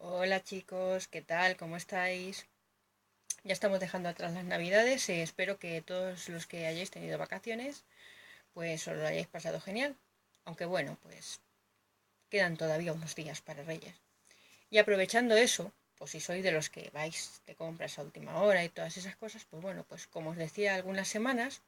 Hola chicos, ¿qué tal? ¿Cómo estáis? Ya estamos dejando atrás las navidades. Espero que todos los que hayáis tenido vacaciones, pues os lo hayáis pasado genial. Aunque bueno, pues quedan todavía unos días para Reyes. Y aprovechando eso, pues si sois de los que vais de compras a última hora y todas esas cosas, pues bueno, pues como os decía algunas semanas,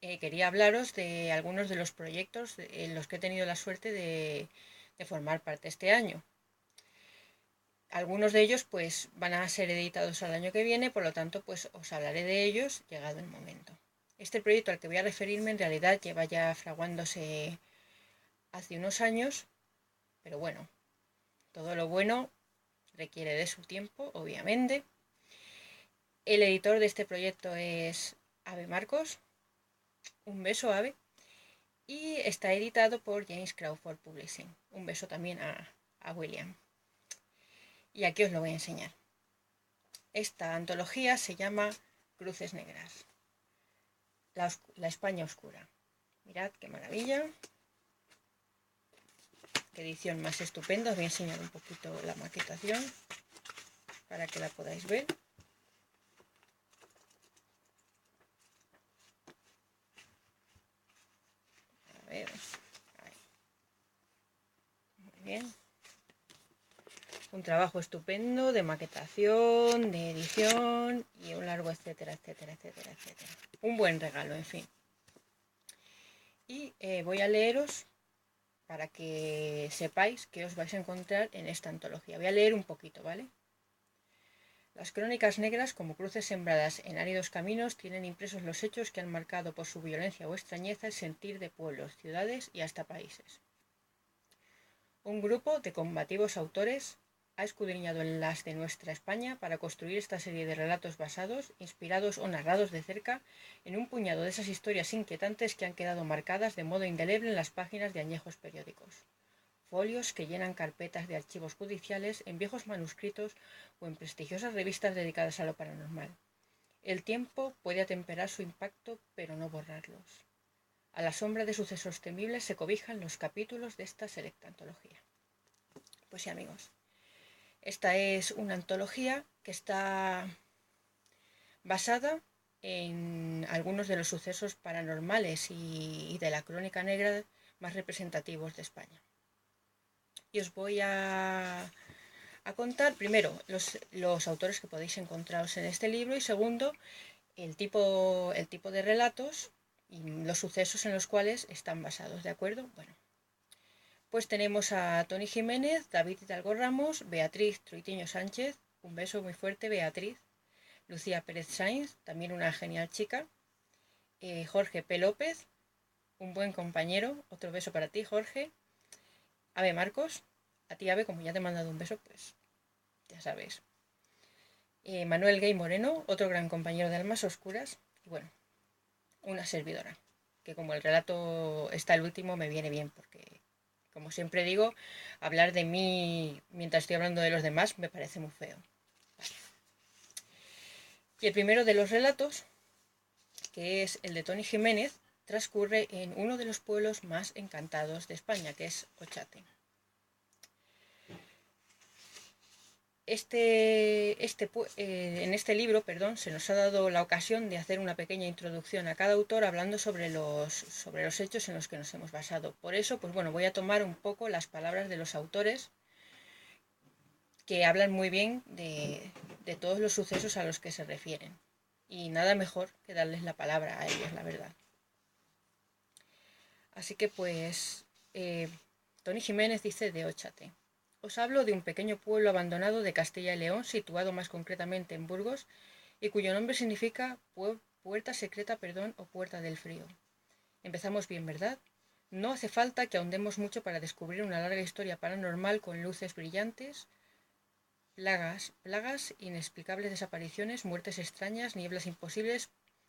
quería hablaros de algunos de los proyectos en los que he tenido la suerte de formar parte este año. Algunos de ellos pues van a ser editados al año que viene, por lo tanto pues os hablaré de ellos llegado el momento. Este proyecto al que voy a referirme en realidad lleva ya fraguándose hace unos años, pero bueno, todo lo bueno requiere de su tiempo, obviamente. El editor de este proyecto es Ave Marcos, un beso Ave, y está editado por James Crawford Publishing. Un beso también a William. Y aquí os lo voy a enseñar. Esta antología se llama Cruces Negras. La España oscura. Mirad qué maravilla, qué edición más estupenda. Os voy a enseñar un poquito la maquetación para que la podáis ver. A ver, ahí. Muy bien. Un trabajo estupendo de maquetación, de edición y un largo etcétera, etcétera, etcétera, etcétera. Un buen regalo, en fin. Y voy a leeros para que sepáis qué os vais a encontrar en esta antología. Voy a leer un poquito, ¿vale? Las crónicas negras, como cruces sembradas en áridos caminos, tienen impresos los hechos que han marcado por su violencia o extrañeza el sentir de pueblos, ciudades y hasta países. Un grupo de combativos autores ha escudriñado en las de nuestra España para construir esta serie de relatos basados, inspirados o narrados de cerca en un puñado de esas historias inquietantes que han quedado marcadas de modo indeleble en las páginas de añejos periódicos. Folios que llenan carpetas de archivos judiciales, en viejos manuscritos o en prestigiosas revistas dedicadas a lo paranormal. El tiempo puede atemperar su impacto, pero no borrarlos. A la sombra de sucesos temibles se cobijan los capítulos de esta selecta antología. Pues sí, amigos, esta es una antología que está basada en algunos de los sucesos paranormales y de la crónica negra más representativos de España. Y os voy a contar, primero, los autores que podéis encontraros en este libro y segundo, el tipo de relatos y los sucesos en los cuales están basados, ¿de acuerdo? Bueno, pues tenemos a Tony Jiménez, David Hidalgo Ramos, Beatriz Troitiño Sánchez, un beso muy fuerte, Beatriz, Lucía Pérez Sainz, también una genial chica, Jorge P. López, un buen compañero, otro beso para ti, Jorge, Ave Marcos, a ti, Ave, como ya te he mandado un beso, pues ya sabes. Manuel Gay Moreno, otro gran compañero de Almas Oscuras, y bueno, una servidora, que como el relato está el último me viene bien, porque como siempre digo, hablar de mí mientras estoy hablando de los demás me parece muy feo. Vale. Y el primero de los relatos, que es el de Tony Jiménez, transcurre en uno de los pueblos más encantados de España, que es Ochate. En este libro, perdón, se nos ha dado la ocasión de hacer una pequeña introducción a cada autor hablando sobre los hechos en los que nos hemos basado. Por eso, pues bueno, voy a tomar un poco las palabras de los autores que hablan muy bien de todos los sucesos a los que se refieren. Y nada mejor que darles la palabra a ellos, la verdad. Así que pues, Tony Jiménez dice de Óchate. Os hablo de un pequeño pueblo abandonado de Castilla y León, situado más concretamente en Burgos, y cuyo nombre significa puerta secreta, perdón, o puerta del frío. Empezamos bien, ¿verdad? No hace falta que ahondemos mucho para descubrir una larga historia paranormal con luces brillantes, plagas, inexplicables desapariciones, muertes extrañas, nieblas imposibles,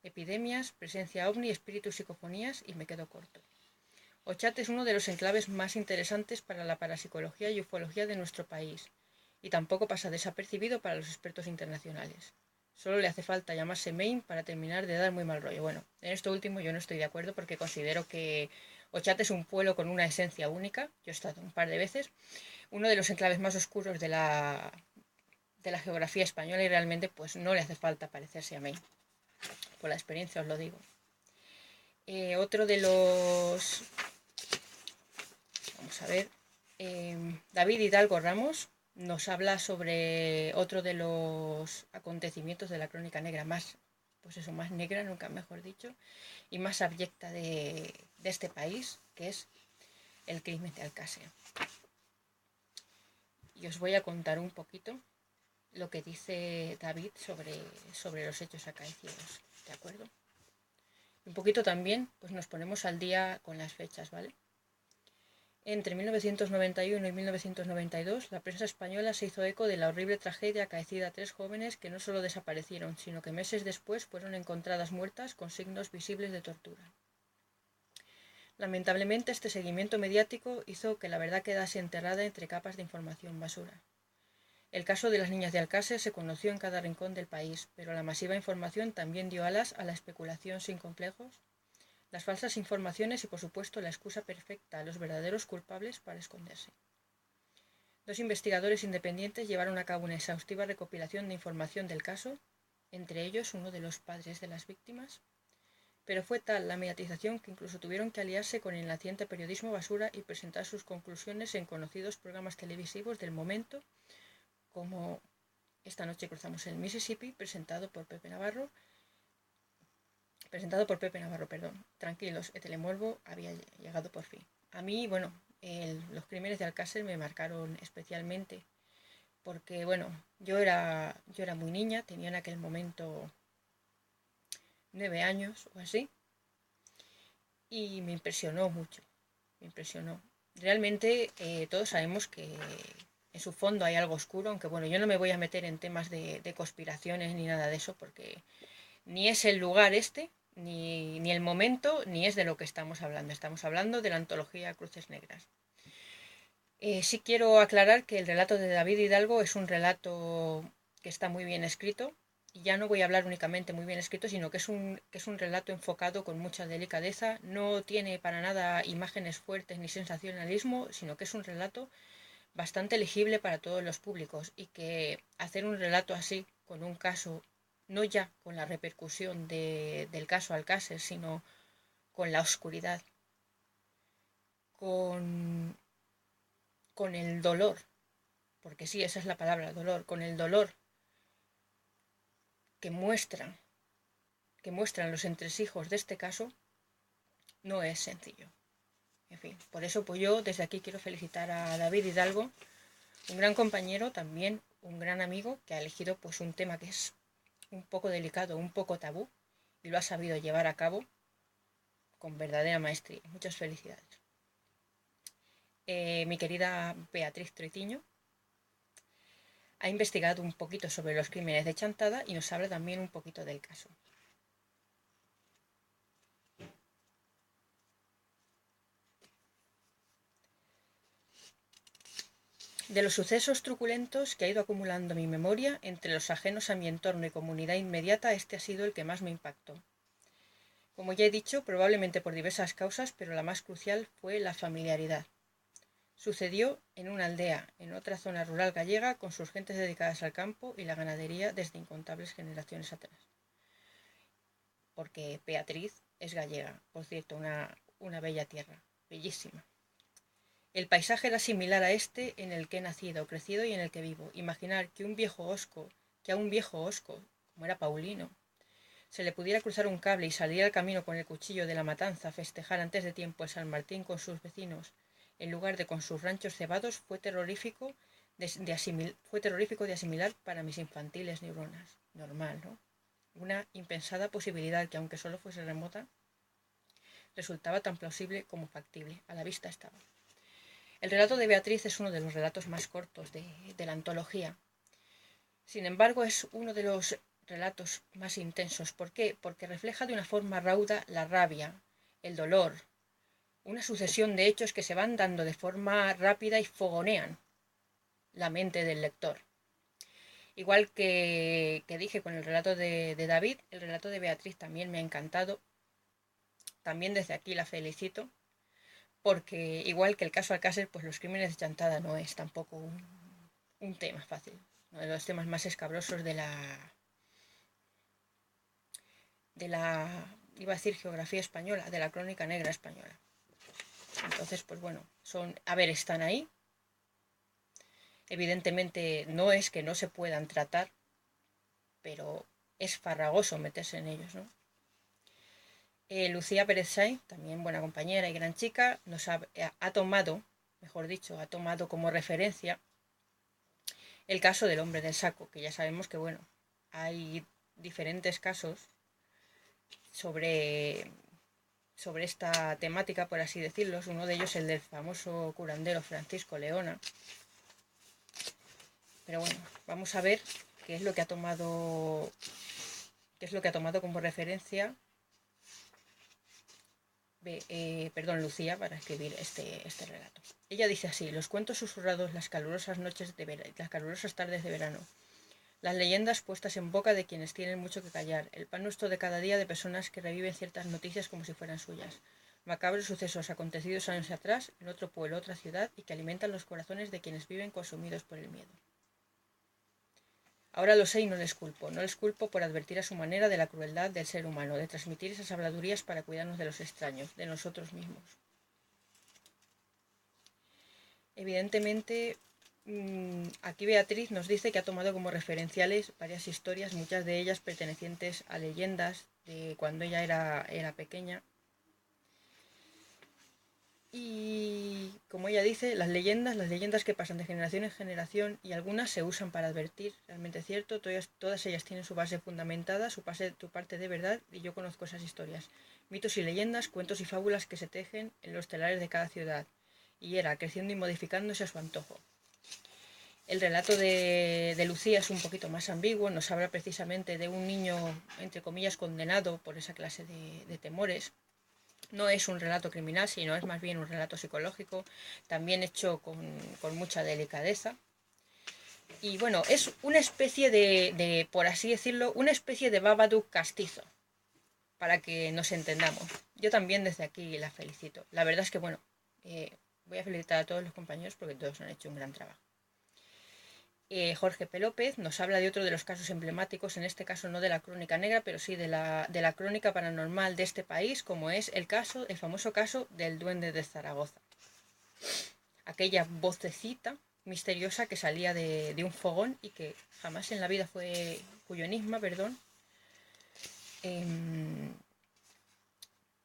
epidemias, presencia ovni, espíritus, psicofonías, y me quedo corto. Ochate es uno de los enclaves más interesantes para la parapsicología y ufología de nuestro país, y tampoco pasa desapercibido para los expertos internacionales. Solo le hace falta llamarse Maine para terminar de dar muy mal rollo. Bueno, en esto último yo no estoy de acuerdo porque considero que Ochat es un pueblo con una esencia única, yo he estado un par de veces, uno de los enclaves más oscuros de la geografía española y realmente pues no le hace falta parecerse a mí, por la experiencia os lo digo. Otro de los... Vamos a ver. David Hidalgo Ramos nos habla sobre otro de los acontecimientos de la crónica negra más, pues eso, más negra, nunca mejor dicho, y más abyecta de este país, que es el crimen de Alcácer. Y os voy a contar un poquito lo que dice David sobre los hechos acaecidos, ¿de acuerdo? Un poquito también, pues nos ponemos al día con las fechas, ¿vale? Entre 1991 y 1992, la prensa española se hizo eco de la horrible tragedia acaecida a 3 jóvenes que no solo desaparecieron, sino que meses después fueron encontradas muertas con signos visibles de tortura. Lamentablemente, este seguimiento mediático hizo que la verdad quedase enterrada entre capas de información basura. El caso de las niñas de Alcácer se conoció en cada rincón del país, pero la masiva información también dio alas a la especulación sin complejos, las falsas informaciones y, por supuesto, la excusa perfecta a los verdaderos culpables para esconderse. 2 investigadores independientes llevaron a cabo una exhaustiva recopilación de información del caso, entre ellos uno de los padres de las víctimas, pero fue tal la mediatización que incluso tuvieron que aliarse con el naciente periodismo basura y presentar sus conclusiones en conocidos programas televisivos del momento, como Esta noche cruzamos el Mississippi, presentado por Pepe Navarro, perdón. Tranquilos, el Telemorbo había llegado por fin. A mí, bueno, los crímenes de Alcácer me marcaron especialmente porque, bueno, yo era muy niña, tenía en aquel momento 9 años o así, y me impresionó mucho, me impresionó. Realmente todos sabemos que en su fondo hay algo oscuro, aunque bueno, yo no me voy a meter en temas de conspiraciones ni nada de eso, porque ni es el lugar este, ni el momento, ni es de lo que estamos hablando. Estamos hablando de la antología Cruces Negras. Sí quiero aclarar que el relato de David Hidalgo es un relato que está muy bien escrito, y ya no voy a hablar únicamente muy bien escrito, sino que es un relato enfocado con mucha delicadeza, no tiene para nada imágenes fuertes ni sensacionalismo, sino que es un relato bastante legible para todos los públicos, y que hacer un relato así, con un caso, no ya con la repercusión del caso Alcácer, sino con la oscuridad, con el dolor, porque sí, esa es la palabra, dolor, con el dolor que muestran los entresijos de este caso, no es sencillo. En fin, por eso pues yo desde aquí quiero felicitar a David Hidalgo, un gran compañero, también un gran amigo, que ha elegido pues un tema que es un poco delicado, un poco tabú, y lo ha sabido llevar a cabo con verdadera maestría. Muchas felicidades. Mi querida Beatriz Troitiño ha investigado un poquito sobre los crímenes de Chantada y nos habla también un poquito del caso. De los sucesos truculentos que ha ido acumulando mi memoria, entre los ajenos a mi entorno y comunidad inmediata, este ha sido el que más me impactó. Como ya he dicho, probablemente por diversas causas, pero la más crucial fue la familiaridad. Sucedió en una aldea, en otra zona rural gallega, con sus gentes dedicadas al campo y la ganadería desde incontables generaciones atrás. Porque Beatriz es gallega, por cierto, una bella tierra, bellísima. El paisaje era similar a este en el que he nacido, crecido y en el que vivo. Imaginar que a un viejo osco, como era Paulino, se le pudiera cruzar un cable y salir al camino con el cuchillo de la matanza a festejar antes de tiempo el San Martín con sus vecinos, en lugar de con sus ranchos cebados, fue terrorífico de asimilar para mis infantiles neuronas. Normal, ¿no? Una impensada posibilidad que, aunque solo fuese remota, resultaba tan plausible como factible. A la vista estaba. El relato de Beatriz es uno de los relatos más cortos de la antología. Sin embargo, es uno de los relatos más intensos. ¿Por qué? Porque refleja de una forma rauda la rabia, el dolor, una sucesión de hechos que se van dando de forma rápida y fogonean la mente del lector. Igual que dije con el relato de David, el relato de Beatriz también me ha encantado. También desde aquí la felicito, porque igual que el caso Alcácer, pues los crímenes de chantada no es tampoco un tema fácil, uno de los temas más escabrosos de la, iba a decir geografía española, de la crónica negra española. Entonces, pues bueno, están ahí. Evidentemente no es que no se puedan tratar, pero es farragoso meterse en ellos, ¿no? Lucía Pérez Sainz, también buena compañera y gran chica, ha tomado, mejor dicho, ha tomado como referencia el caso del hombre del saco, que ya sabemos que, bueno, hay diferentes casos sobre esta temática, por así decirlo. Uno de ellos el del famoso curandero Francisco Leona. Pero bueno, vamos a ver qué es lo que ha tomado como referencia Lucía para escribir este relato. Ella dice así: los cuentos susurrados, las calurosas tardes de verano, las leyendas puestas en boca de quienes tienen mucho que callar, el pan nuestro de cada día de personas que reviven ciertas noticias como si fueran suyas, macabros sucesos acontecidos años atrás en otro pueblo, otra ciudad, y que alimentan los corazones de quienes viven consumidos por el miedo. Ahora lo sé y no les culpo por advertir a su manera de la crueldad del ser humano, de transmitir esas habladurías para cuidarnos de los extraños, de nosotros mismos. Evidentemente, aquí Beatriz nos dice que ha tomado como referenciales varias historias, muchas de ellas pertenecientes a leyendas de cuando ella era pequeña. Y como ella dice, las leyendas que pasan de generación en generación, y algunas se usan para advertir, realmente es cierto, todas ellas tienen su base fundamentada, su parte de verdad, y yo conozco esas historias. Mitos y leyendas, cuentos y fábulas que se tejen en los telares de cada ciudad, y era creciendo y modificándose a su antojo. El relato de Lucía es un poquito más ambiguo, nos habla precisamente de un niño, entre comillas, condenado por esa clase de temores. No es un relato criminal, sino es más bien un relato psicológico, también hecho con mucha delicadeza. Y bueno, es una especie por así decirlo, una especie de Babadook castizo, para que nos entendamos. Yo también desde aquí la felicito. La verdad es que, bueno, voy a felicitar a todos los compañeros porque todos han hecho un gran trabajo. Jorge P. López nos habla de otro de los casos emblemáticos, en este caso no de la crónica negra, pero sí de la crónica paranormal de este país, como es el famoso caso del Duende de Zaragoza. Aquella vocecita misteriosa que salía de un fogón y que jamás en la vida cuyo enigma,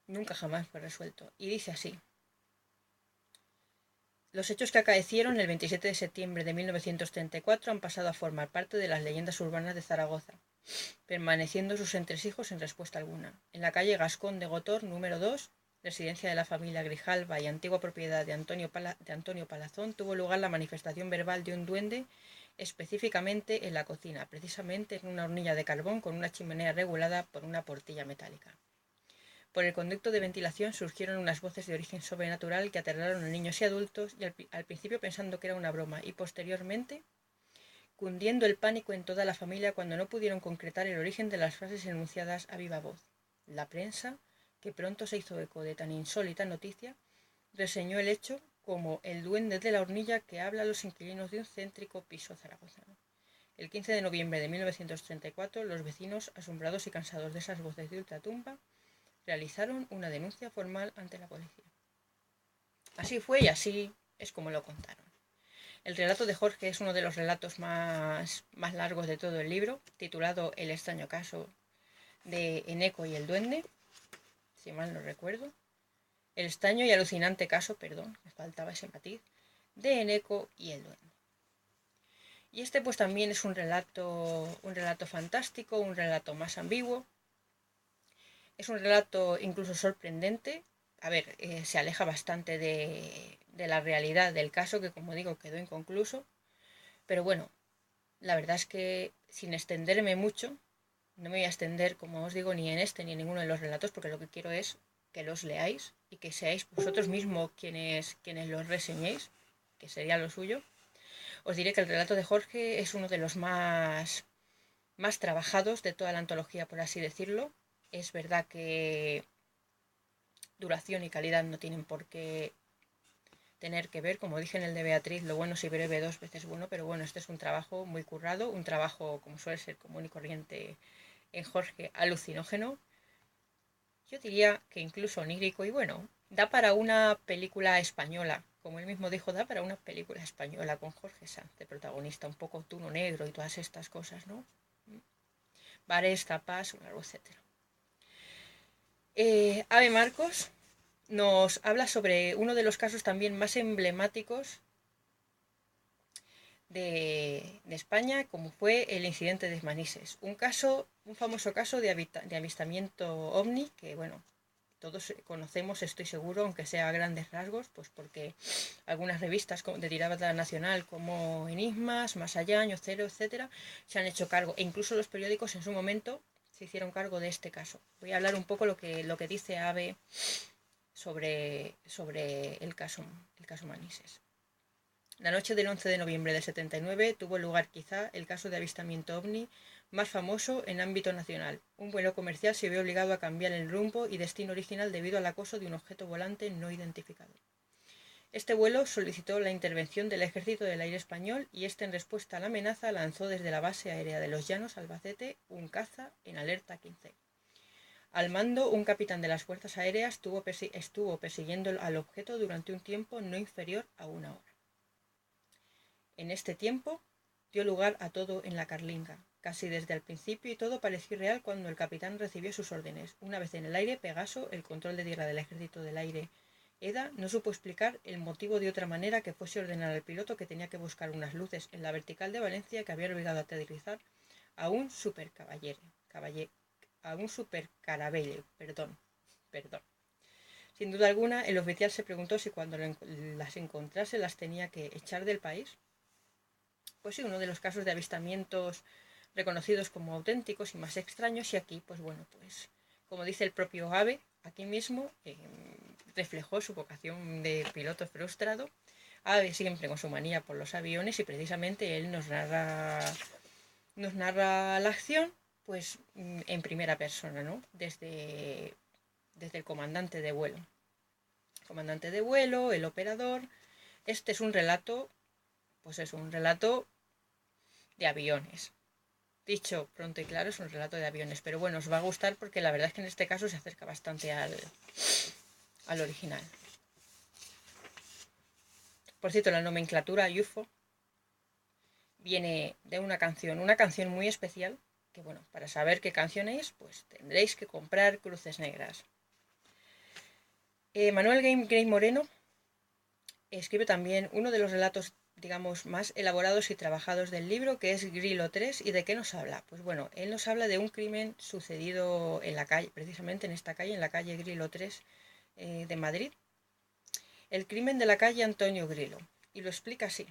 nunca jamás fue resuelto. Y dice así: los hechos que acaecieron el 27 de septiembre de 1934 han pasado a formar parte de las leyendas urbanas de Zaragoza, permaneciendo sus entresijos sin respuesta alguna. En la calle Gascón de Gotor, número 2, residencia de la familia Grijalva y antigua propiedad de Antonio Palazón, tuvo lugar la manifestación verbal de un duende, específicamente en la cocina, precisamente en una hornilla de carbón con una chimenea regulada por una portilla metálica. Por el conducto de ventilación surgieron unas voces de origen sobrenatural que aterraron a niños y adultos, y al principio pensando que era una broma, y posteriormente cundiendo el pánico en toda la familia cuando no pudieron concretar el origen de las frases enunciadas a viva voz. La prensa, que pronto se hizo eco de tan insólita noticia, reseñó el hecho como el duende de la hornilla que habla a los inquilinos de un céntrico piso zaragozano. El 15 de noviembre de 1934, los vecinos, asombrados y cansados de esas voces de ultratumba, realizaron una denuncia formal ante la policía. Así fue y así es como lo contaron. El relato de Jorge es uno de los relatos más largos de todo el libro, titulado El extraño caso de Eneco y el duende, si mal no recuerdo. El extraño y alucinante caso, me faltaba ese matiz, de Eneco y el duende. Y este pues también es un relato fantástico, un relato más ambiguo. Es un relato incluso sorprendente. Se aleja bastante de la realidad del caso, que como digo quedó inconcluso. Pero bueno, la verdad es que sin extenderme mucho, no me voy a extender, como os digo, ni en este ni en ninguno de los relatos, porque lo que quiero es que los leáis y que seáis vosotros mismos quienes los reseñéis, que sería lo suyo. Os diré que el relato de Jorge es uno de los más trabajados de toda la antología, por así decirlo. Es verdad que duración y calidad no tienen por qué tener que ver, como dije en el de Beatriz, lo bueno si breve dos veces bueno, pero bueno, este es un trabajo muy currado, un trabajo como suele ser común y corriente en Jorge, alucinógeno. Yo diría que incluso onírico y bueno, da para una película española, como él mismo dijo, da para una película española con Jorge Sanz de protagonista, un poco tono negro y todas estas cosas, ¿no? Bares, tapas, un largo etcétera. Ave Marcos nos habla sobre uno de los casos también más emblemáticos de España, como fue el incidente de Manises. Un famoso caso de avistamiento ovni, que bueno, todos conocemos, estoy seguro, aunque sea a grandes rasgos, pues porque algunas revistas de tirada nacional como Enigmas, Más Allá, Año Cero, etcétera, se han hecho cargo, e incluso los periódicos en su momento se hicieron cargo de este caso. Voy a hablar un poco lo que dice AVE sobre el caso Manises. La noche del 11 de noviembre del 79 tuvo lugar quizá el caso de avistamiento ovni más famoso en ámbito nacional. Un vuelo comercial se vio obligado a cambiar el rumbo y destino original debido al acoso de un objeto volante no identificado. Este vuelo solicitó la intervención del Ejército del Aire Español y este, en respuesta a la amenaza, lanzó desde la base aérea de Los Llanos, Albacete, un caza en alerta 15. Al mando, un capitán de las Fuerzas Aéreas estuvo persiguiendo al objeto durante un tiempo no inferior a una hora. En este tiempo dio lugar a todo en la Carlinga, casi desde el principio, y todo pareció real cuando el capitán recibió sus órdenes. Una vez en el aire, Pegaso, el control de tierra del Ejército del Aire EDA, no supo explicar el motivo de otra manera que fuese ordenar al piloto que tenía que buscar unas luces en la vertical de Valencia que había obligado a aterrizar a un supercarabelle. Sin duda alguna, el oficial se preguntó si cuando las encontrase las tenía que echar del país. Pues sí, uno de los casos de avistamientos reconocidos como auténticos y más extraños, y aquí, pues bueno, pues como dice el propio AVE, aquí mismo reflejó su vocación de piloto frustrado. AVE siempre con su manía por los aviones, y precisamente él nos narra la acción pues en primera persona, ¿no? Desde el comandante de vuelo. El operador. Este es un relato, pues es un relato de aviones. Dicho pronto y claro, es un relato de aviones, pero bueno, os va a gustar porque la verdad es que en este caso se acerca bastante al original. Por cierto, la nomenclatura UFO viene de una canción muy especial, que bueno, para saber qué canción es, pues tendréis que comprar cruces negras. Manuel Gray Moreno escribe también uno de los relatos, digamos, más elaborados y trabajados del libro, que es Grilo 3. ¿Y de qué nos habla? Pues bueno, él nos habla de un crimen sucedido en la calle, precisamente en esta calle, en la calle Grilo 3 de Madrid. El crimen de la calle Antonio Grilo. Y lo explica así.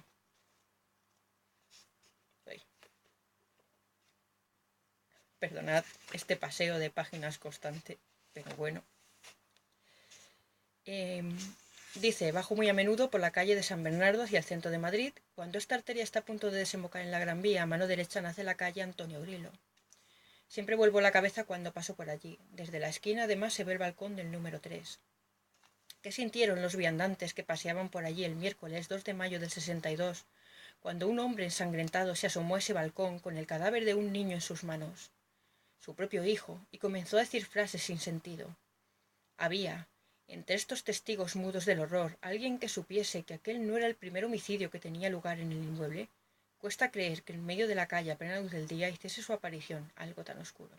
Perdonad este paseo de páginas constante, pero bueno. Dice, bajo muy a menudo por la calle de San Bernardo hacia el centro de Madrid. Cuando esta arteria está a punto de desembocar en la Gran Vía, a mano derecha nace la calle Antonio Grilo. Siempre vuelvo la cabeza cuando paso por allí. Desde la esquina además se ve el balcón del número 3. ¿Qué sintieron los viandantes que paseaban por allí el miércoles 2 de mayo del 62, cuando un hombre ensangrentado se asomó a ese balcón con el cadáver de un niño en sus manos, su propio hijo, y comenzó a decir frases sin sentido? Había, entre estos testigos mudos del horror, alguien que supiese que aquel no era el primer homicidio que tenía lugar en el inmueble. Cuesta creer que en medio de la calle a plena luz del día hiciese su aparición algo tan oscuro.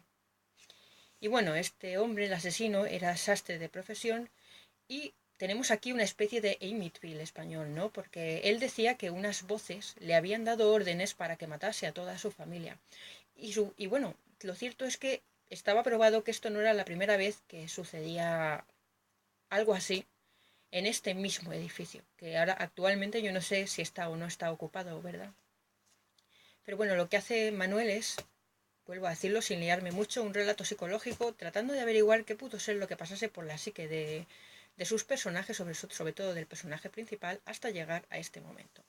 Y bueno, este hombre, el asesino, era sastre de profesión, y tenemos aquí una especie de Amityville español, ¿no? Porque él decía que unas voces le habían dado órdenes para que matase a toda su familia. Y bueno, lo cierto es que estaba probado que esto no era la primera vez que sucedía algo así en este mismo edificio, que ahora actualmente yo no sé si está o no está ocupado, ¿verdad? Pero bueno, lo que hace Manuel es, vuelvo a decirlo sin liarme mucho, un relato psicológico tratando de averiguar qué pudo ser lo que pasase por la psique de sus personajes, sobre todo del personaje principal, hasta llegar a este momento.